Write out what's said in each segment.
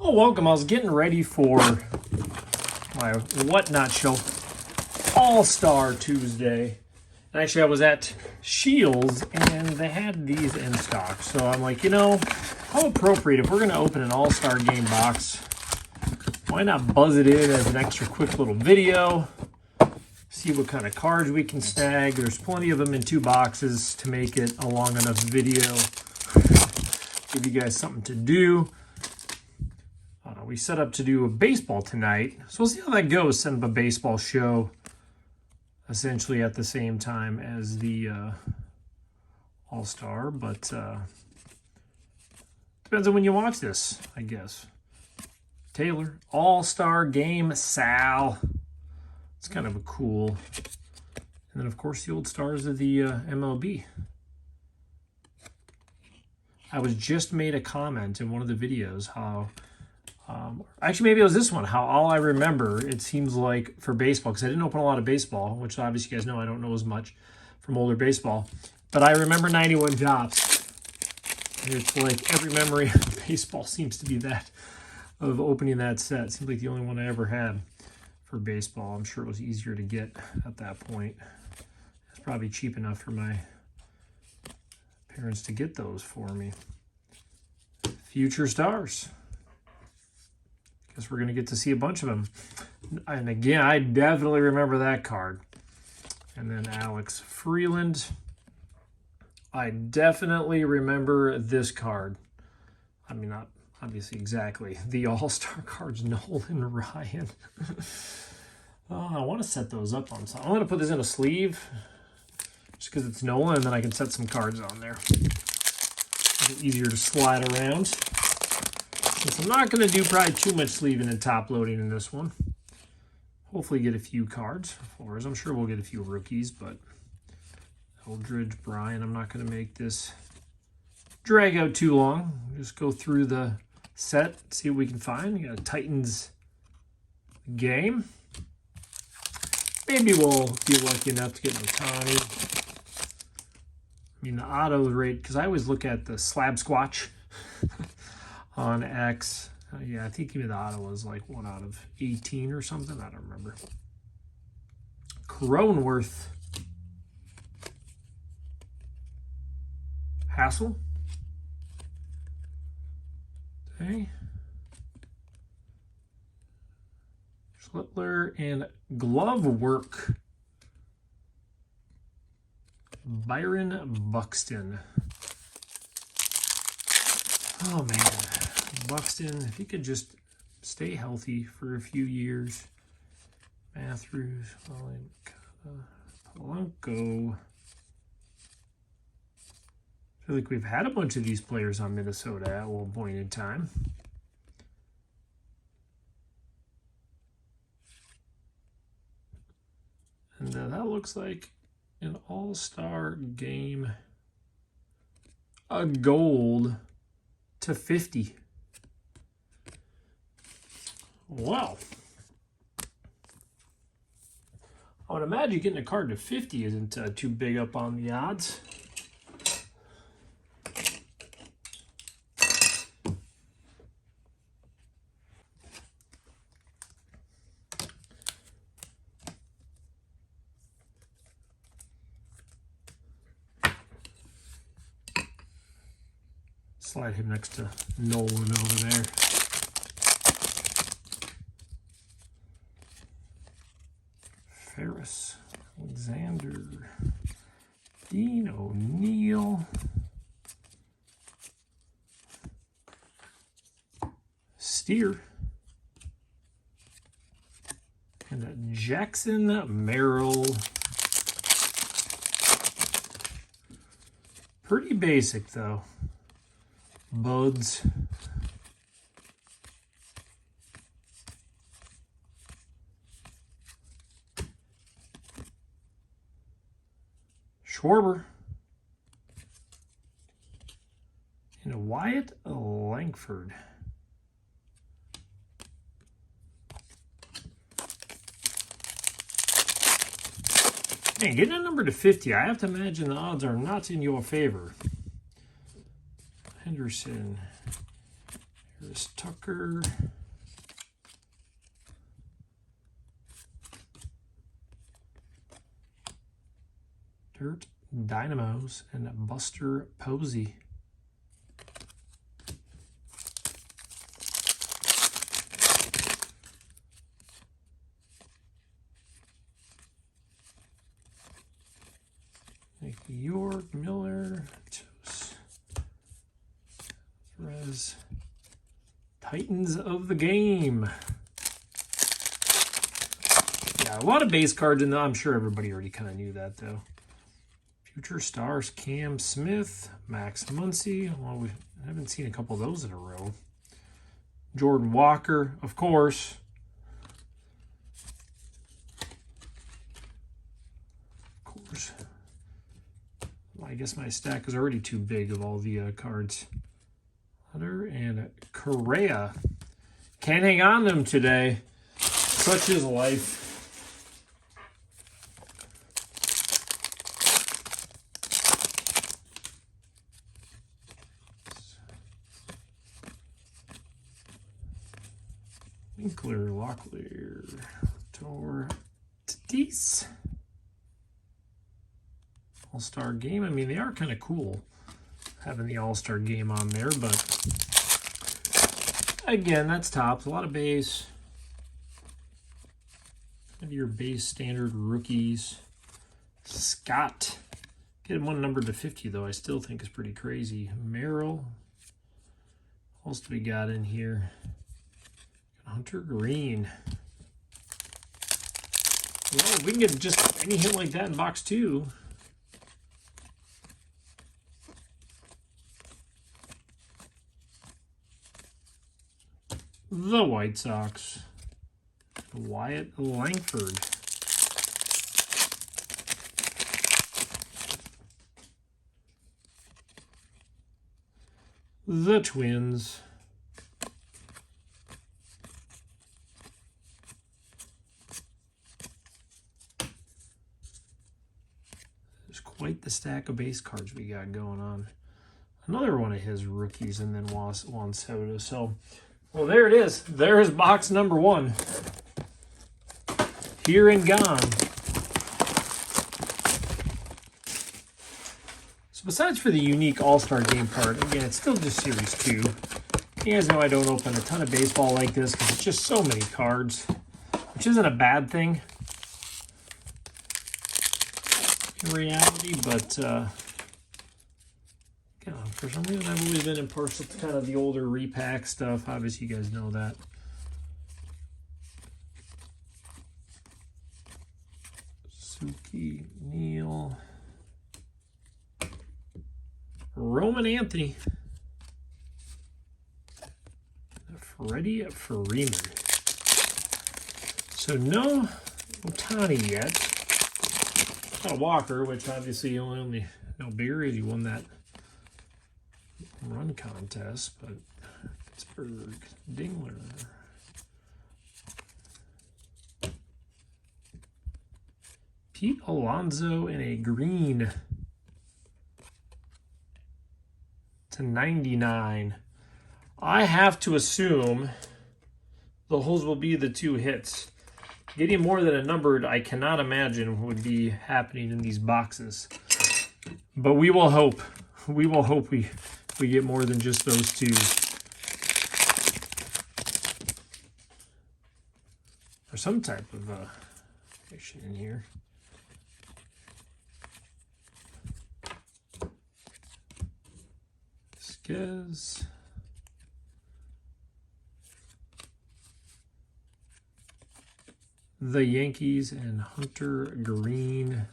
Oh, welcome. I was getting ready for my Whatnot show, All-Star Tuesday. And actually, I was at Shields, and they had these in stock. So I'm like, how appropriate. If we're going to open an All-Star game box, why not buzz it in as an extra quick little video? See what kind of cards we can snag. There's plenty of them in 2 boxes to make it a long enough video. Give you guys something to do. We set up to do a baseball tonight, so we'll see how that goes. Set up a baseball show essentially at the same time as the All-Star, but depends on when you watch this, I guess. Taylor, All-Star Game, Sal. It's kind of a cool. And then, of course, the old stars of the MLB. I was just made a comment in one of the videos how actually, maybe it was this one, how all I remember, it seems like, for baseball, because I didn't open a lot of baseball, which obviously you guys know I don't know as much from older baseball, but I remember 91 Drops. It's like every memory of baseball seems to be that, of opening that set. It seems like the only one I ever had for baseball. I'm sure it was easier to get at that point. It's probably cheap enough for my parents to get those for me. Future stars. Guess we're going to get to see a bunch of them. And again, I definitely remember that card. And then Alex Freeland. I definitely remember this card. I mean, not obviously exactly the All-Star cards, Nolan Ryan. I want to set those up on something. I'm going to put this in a sleeve just because it's Nolan, and then I can set some cards on there. Make it easier to slide around. Since I'm not going to do probably too much sleeving and top loading in this one. Hopefully get a few cards. Flores, I'm sure we'll get a few rookies, but Eldridge, Brian, I'm not going to make this drag out too long. Just go through the set, see what we can find. We got a Titans game. Maybe we'll be lucky enough to get Otani. I mean, the auto rate, because I always look at the slab squatch on X. Yeah, I think even the auto was like 1 out of 18 or something. I don't remember. Cronenworth. Hassel. Okay. Schlittler and glove work. Byron Buxton. Oh man, Buxton, if he could just stay healthy for a few years. Matthews, Polanco. I feel like we've had a bunch of these players on Minnesota at one point in time. And that looks like an All-Star game. A gold /50. Wow. I would imagine getting a card /50 isn't too big up on the odds. Slide him next to Nolan over there. Ferris, Alexander, Dean O'Neill, Steer, and Jackson Merrill. Pretty basic though. Buds. Schwarber. And a Wyatt Langford. Man, getting a number /50, I have to imagine the odds are not in your favor. Henderson, Chris Tucker. Dirt Dynamos and Buster Posey. York, Miller, Perez, Titans of the game. Yeah, a lot of base cards in there. I'm sure everybody already kind of knew that, though. Future Stars, Cam Smith, Max Muncy. Well, we haven't seen a couple of those in a row. Jordan Walker, of course. Of course. Well, I guess my stack is already too big of all the cards. Hunter and Correa. Can't hang on to them today. Such is life. Winkler, Locklear, Tor, Tatis. All-Star game. I mean, they are kind of cool having the All-Star game on there, but again, that's tops. A lot of base. Maybe your base standard rookies. Scott. Getting one numbered to 50, though, I still think is pretty crazy. Merrill. What else do we got in here? Hunter Green. Well, we can get just any hit like that in box 2. The White Sox. Wyatt Langford. The Twins. There's quite the stack of base cards we got going on. Another one of his rookies, and then Juan Soto. So, well, there it is. There's box number 1. Here and gone. So besides for the unique All-Star game part, again, it's still just Series 2. You guys know I don't open a ton of baseball like this because it's just so many cards, which isn't a bad thing in reality, but for some reason I've always been impartial to kind of the older repack stuff. Obviously, you guys know that. Suki, Neal, Roman Anthony, Freddie Freeman. So no Ohtani yet. Got a Walker, which obviously only no bigger as he won that run contest, but Pittsburgh, Dingler. Pete Alonso in a green /99. I have to assume those will be the 2 hits. Getting more than a numbered, I cannot imagine would be happening in these boxes. But we will hope. We will hope we get more than just those 2. Or some type of fiction in here. Skez. The Yankees and Hunter Green.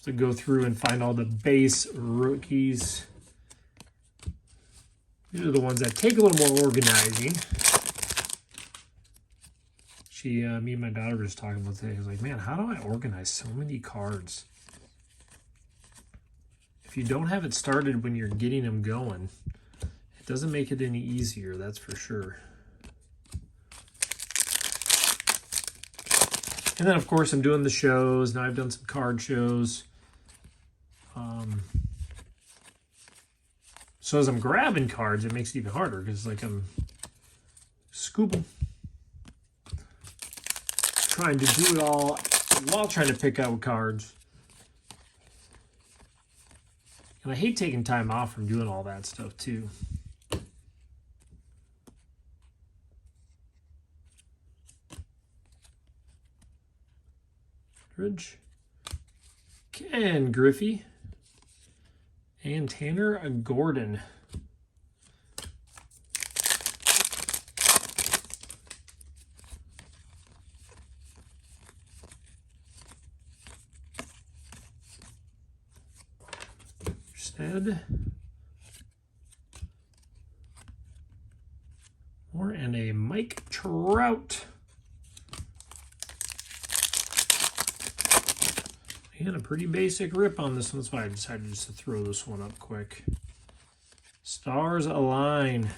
To go through and find all the base rookies. These are the ones that take a little more organizing. Me and my daughter were just talking about today. I was like, man, how do I organize so many cards? If you don't have it started when you're getting them going, it doesn't make it any easier, that's for sure. And then, of course, I'm doing the shows. Now I've done some card shows. So as I'm grabbing cards, it makes it even harder because like I'm scooping, trying to do it all while trying to pick out cards. And I hate taking time off from doing all that stuff too. Ken Griffey and Tanner Gordon. Stead. More and a Mike Trout. And a pretty basic rip on this one. That's why I decided just to throw this one up quick. Stars Align.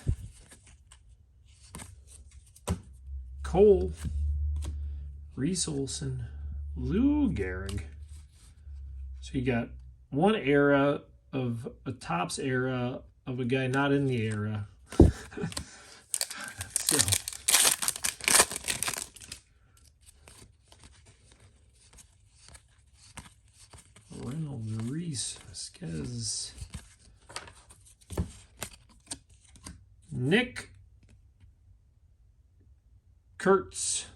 Cole. Reese Olson. Lou Gehrig. So you got one era of a Topps era of a guy not in the era. So. Reynolds, Reese, Vasquez, Nick Kurtz.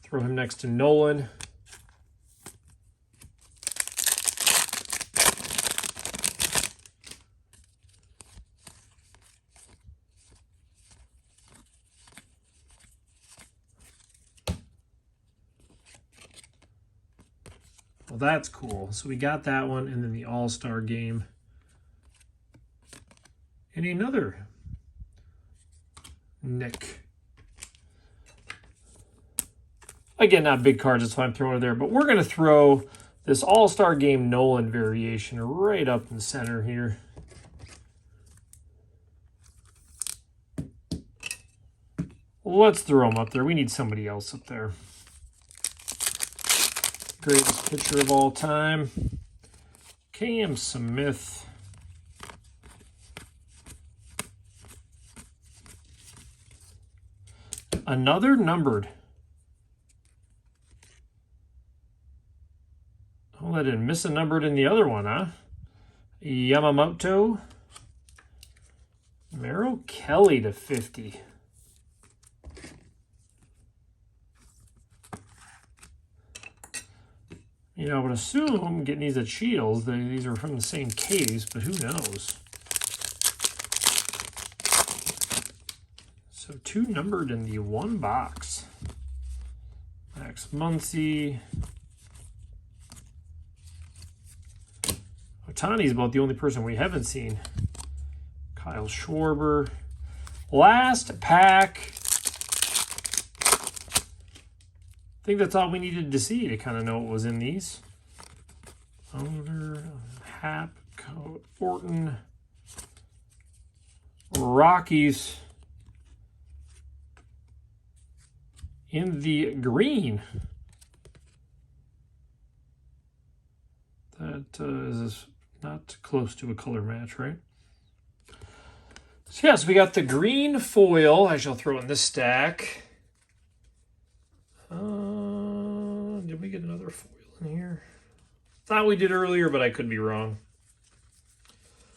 Throw him next to Nolan. Well, that's cool. So we got that one, and then the All-Star Game. And another Nick. Again, not big cards, that's why I'm throwing it there. But we're going to throw this All-Star Game Nolan variation right up in the center here. Let's throw him up there. We need somebody else up there. Greatest pitcher of all time, Cam Smith. Another numbered. Oh, I didn't miss a numbered in the other one, huh? Yamamoto. Merrill Kelly to 50. You know, I would assume getting these at Shields, these are from the same case, but who knows? So 2 numbered in the 1 box. Max Muncy. Otani's about the only person we haven't seen. Kyle Schwarber. Last pack. I think that's all we needed to see to kind of know what was in these. Owner, Hap, Orton, Rockies in the green. That is not close to a color match, right? So yes, we got the green foil. I shall throw in this stack. Did we get another foil in here? Thought we did earlier, but I could be wrong.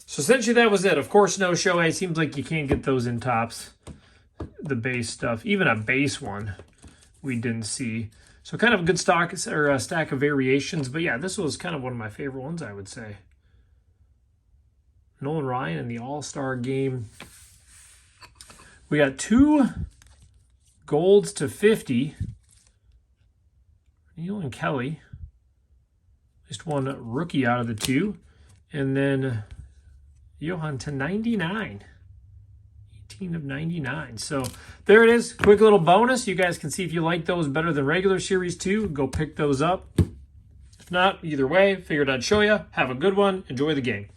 So essentially that was it. Of course, no show. It seems like you can't get those in Topps. The base stuff. Even a base one we didn't see. So kind of a good stock or a stack of variations. But yeah, this was kind of one of my favorite ones, I would say. Nolan Ryan in the All-Star Game. We got 2 golds to 50. Neil and Kelly. At least one rookie out of the 2. And then Johan to 99. 18 of 99. So there it is. Quick little bonus. You guys can see if you like those better than regular Series 2. Go pick those up. If not, either way, figured I'd show you. Have a good one. Enjoy the game.